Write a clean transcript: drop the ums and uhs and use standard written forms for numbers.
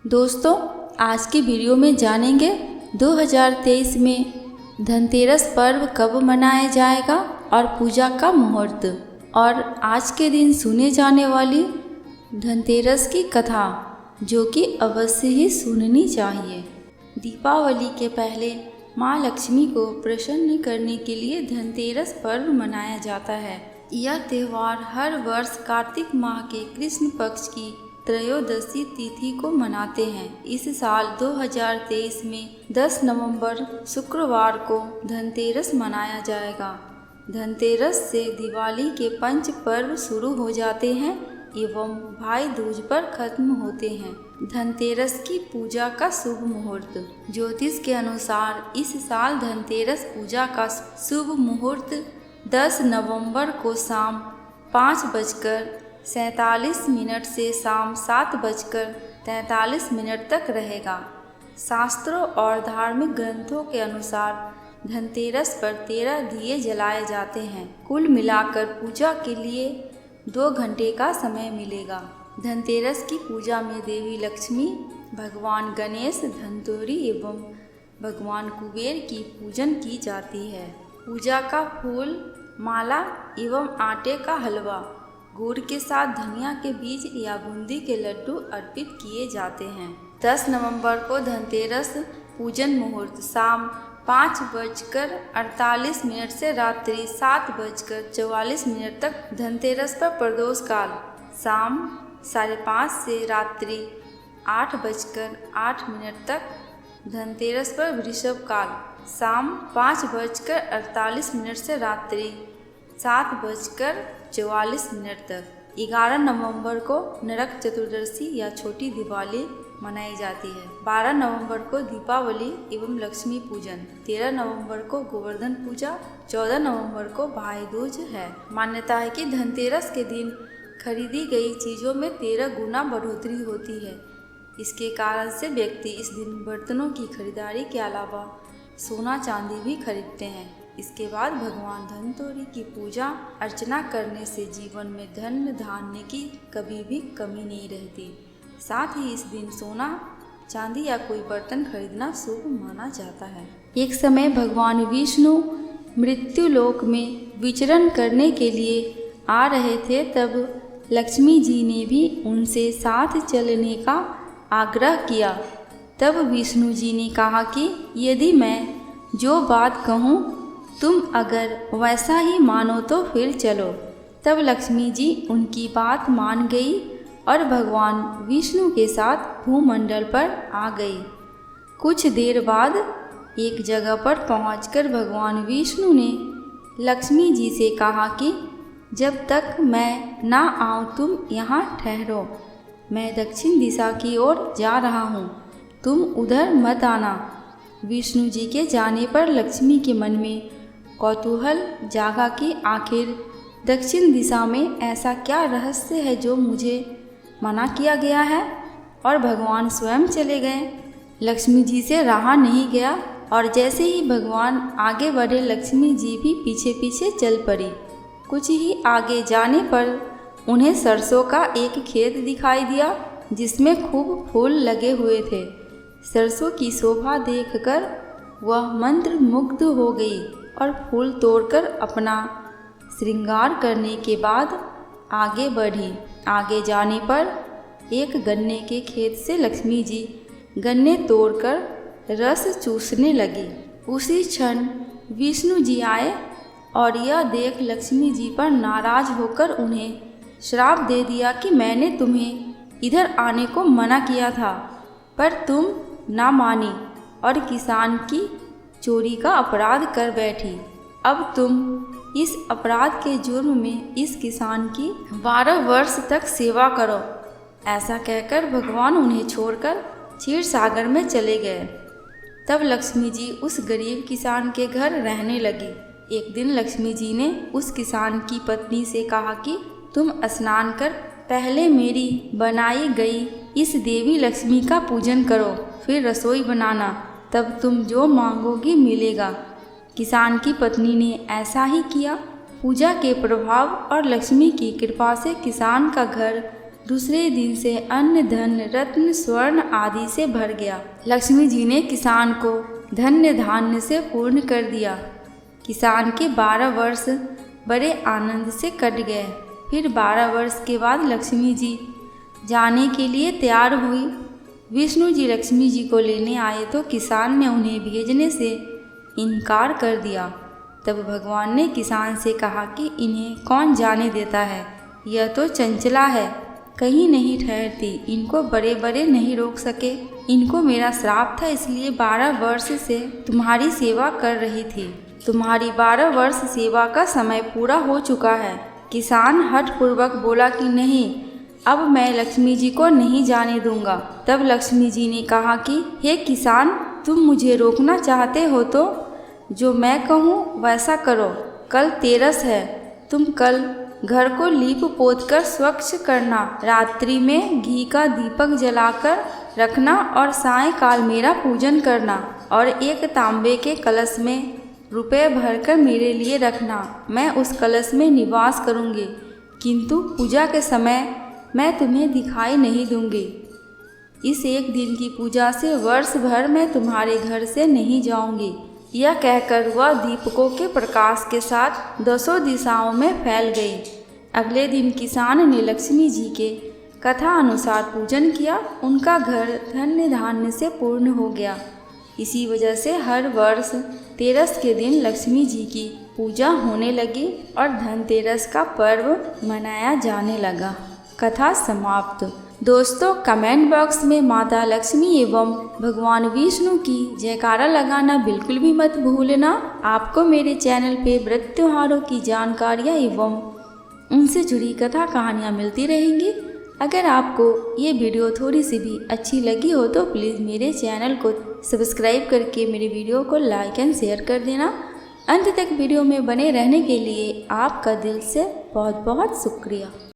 दोस्तों, आज की वीडियो में जानेंगे 2023 में धनतेरस पर्व कब मनाया जाएगा और पूजा का मुहूर्त, और आज के दिन सुने जाने वाली धनतेरस की कथा जो कि अवश्य ही सुननी चाहिए। दीपावली के पहले माँ लक्ष्मी को प्रसन्न करने के लिए धनतेरस पर्व मनाया जाता है। यह त्यौहार हर वर्ष कार्तिक माह के कृष्ण पक्ष की त्रयोदशी तिथि को मनाते हैं। इस साल 2023 में 10 नवंबर शुक्रवार को धनतेरस मनाया जाएगा। धनतेरस से दिवाली के पंच पर्व शुरू हो जाते हैं एवं भाई दूज पर खत्म होते हैं। धनतेरस की पूजा का शुभ मुहूर्त। ज्योतिष के अनुसार इस साल धनतेरस पूजा का शुभ मुहूर्त 10 नवंबर को शाम 5:47 से शाम 7:43 तक रहेगा। शास्त्रों और धार्मिक ग्रंथों के अनुसार धनतेरस पर 13 दिए जलाए जाते हैं। कुल मिलाकर पूजा के लिए 2 घंटे का समय मिलेगा। धनतेरस की पूजा में देवी लक्ष्मी, भगवान गणेश, धनतोरी एवं भगवान कुबेर की पूजन की जाती है। पूजा का फूल, माला एवं आटे का हलवा, गुड़ के साथ धनिया के बीज या बूंदी के लड्डू अर्पित किए जाते हैं। 10 नवंबर को धनतेरस पूजन मुहूर्त शाम 5:48 से रात्रि 7:44 तक। धनतेरस पर प्रदोष काल शाम 5:30 से रात्रि 8:08 तक। धनतेरस पर वृषभ काल शाम 5:48 से रात्रि 7:44 तक। 11 नवंबर को नरक चतुर्दशी या छोटी दिवाली मनाई जाती है। 12 नवंबर को दीपावली एवं लक्ष्मी पूजन। 13 नवंबर को गोवर्धन पूजा। 14 नवंबर को भाई दूज है। मान्यता है कि धनतेरस के दिन खरीदी गई चीज़ों में 13 गुना बढ़ोतरी होती है। इसके कारण से व्यक्ति इस दिन बर्तनों की खरीदारी के अलावा सोना चांदी भी खरीदते हैं। इसके बाद भगवान धनतोरी की पूजा अर्चना करने से जीवन में धन धान्य की कभी भी कमी नहीं रहती। साथ ही इस दिन सोना चांदी या कोई बर्तन खरीदना शुभ माना जाता है। एक समय भगवान विष्णु मृत्यु लोक में विचरण करने के लिए आ रहे थे, तब लक्ष्मी जी ने भी उनसे साथ चलने का आग्रह किया। तब विष्णु जी ने कहा कि यदि मैं जो बात कहूँ तुम अगर वैसा ही मानो तो फिर चलो। तब लक्ष्मी जी उनकी बात मान गई और भगवान विष्णु के साथ भूमंडल पर आ गई। कुछ देर बाद एक जगह पर पहुंचकर भगवान विष्णु ने लक्ष्मी जी से कहा कि जब तक मैं ना आऊँ तुम यहाँ ठहरो। मैं दक्षिण दिशा की ओर जा रहा हूँ, तुम उधर मत आना। विष्णु जी के जाने पर लक्ष्मी के मन में कौतूहल जागा कि आखिर दक्षिण दिशा में ऐसा क्या रहस्य है जो मुझे मना किया गया है, और भगवान स्वयं चले गए। लक्ष्मी जी से रहा नहीं गया और जैसे ही भगवान आगे बढ़े लक्ष्मी जी भी पीछे पीछे चल पड़ी। कुछ ही आगे जाने पर उन्हें सरसों का एक खेत दिखाई दिया जिसमें खूब फूल लगे हुए थे। सरसों की शोभा देखकर वह मंत्र मुग्ध हो गई और फूल तोड़कर अपना श्रृंगार करने के बाद आगे बढ़ी। आगे जाने पर एक गन्ने के खेत से लक्ष्मी जी गन्ने तोड़कर रस चूसने लगी। उसी क्षण विष्णु जी आए और यह देख लक्ष्मी जी पर नाराज होकर उन्हें श्राप दे दिया कि मैंने तुम्हें इधर आने को मना किया था, पर तुम ना मानी और किसान की चोरी का अपराध कर बैठी। अब तुम इस अपराध के जुर्म में इस किसान की 12 वर्ष तक सेवा करो। ऐसा कहकर भगवान उन्हें छोड़कर क्षीर सागर में चले गए। तब लक्ष्मी जी उस गरीब किसान के घर रहने लगी। एक दिन लक्ष्मी जी ने उस किसान की पत्नी से कहा कि तुम स्नान कर पहले मेरी बनाई गई इस देवी लक्ष्मी का पूजन करो, फिर रसोई बनाना, तब तुम जो मांगोगी मिलेगा। किसान की पत्नी ने ऐसा ही किया। पूजा के प्रभाव और लक्ष्मी की कृपा से किसान का घर दूसरे दिन से अन्न धन रत्न स्वर्ण आदि से भर गया। लक्ष्मी जी ने किसान को धन्य धान्य से पूर्ण कर दिया। किसान के 12 वर्ष बड़े आनंद से कट गए। फिर 12 वर्ष के बाद लक्ष्मी जी जाने के लिए तैयार हुई। विष्णु जी लक्ष्मी जी को लेने आए तो किसान ने उन्हें भेजने से इनकार कर दिया। तब भगवान ने किसान से कहा कि इन्हें कौन जाने देता है, यह तो चंचला है, कहीं नहीं ठहरती, इनको बड़े बड़े नहीं रोक सके। इनको मेरा श्राप था, इसलिए 12 वर्ष से तुम्हारी सेवा कर रही थी। तुम्हारी 12 वर्ष सेवा का समय पूरा हो चुका है। किसान हठपूर्वक बोला कि नहीं, अब मैं लक्ष्मी जी को नहीं जाने दूंगा। तब लक्ष्मी जी ने कहा कि हे किसान, तुम मुझे रोकना चाहते हो तो जो मैं कहूँ वैसा करो। कल तेरस है, तुम कल घर को लीप पोत कर स्वच्छ करना, रात्रि में घी का दीपक जलाकर रखना और सायंकाल मेरा पूजन करना और एक तांबे के कलश में रुपए भरकर मेरे लिए रखना। मैं उस कलश में निवास करूँगी, किंतु पूजा के समय मैं तुम्हें दिखाई नहीं दूंगी। इस एक दिन की पूजा से वर्ष भर मैं तुम्हारे घर से नहीं जाऊंगी। यह कहकर वह दीपकों के प्रकाश के साथ 10 दिशाओं में फैल गई। अगले दिन किसान ने लक्ष्मी जी के कथा अनुसार पूजन किया। उनका घर धन्य धान्य से पूर्ण हो गया। इसी वजह से हर वर्ष तेरस के दिन लक्ष्मी जी की पूजा होने लगी और धनतेरस का पर्व मनाया जाने लगा। कथा समाप्त। दोस्तों, कमेंट बॉक्स में माता लक्ष्मी एवं भगवान विष्णु की जयकारा लगाना बिल्कुल भी मत भूलना। आपको मेरे चैनल पे व्रत त्योहारों की जानकारियाँ एवं उनसे जुड़ी कथा कहानियाँ मिलती रहेंगी। अगर आपको ये वीडियो थोड़ी सी भी अच्छी लगी हो तो प्लीज़ मेरे चैनल को सब्सक्राइब करके मेरे वीडियो को लाइक एंड शेयर कर देना। अंत तक वीडियो में बने रहने के लिए आपका दिल से बहुत बहुत शुक्रिया।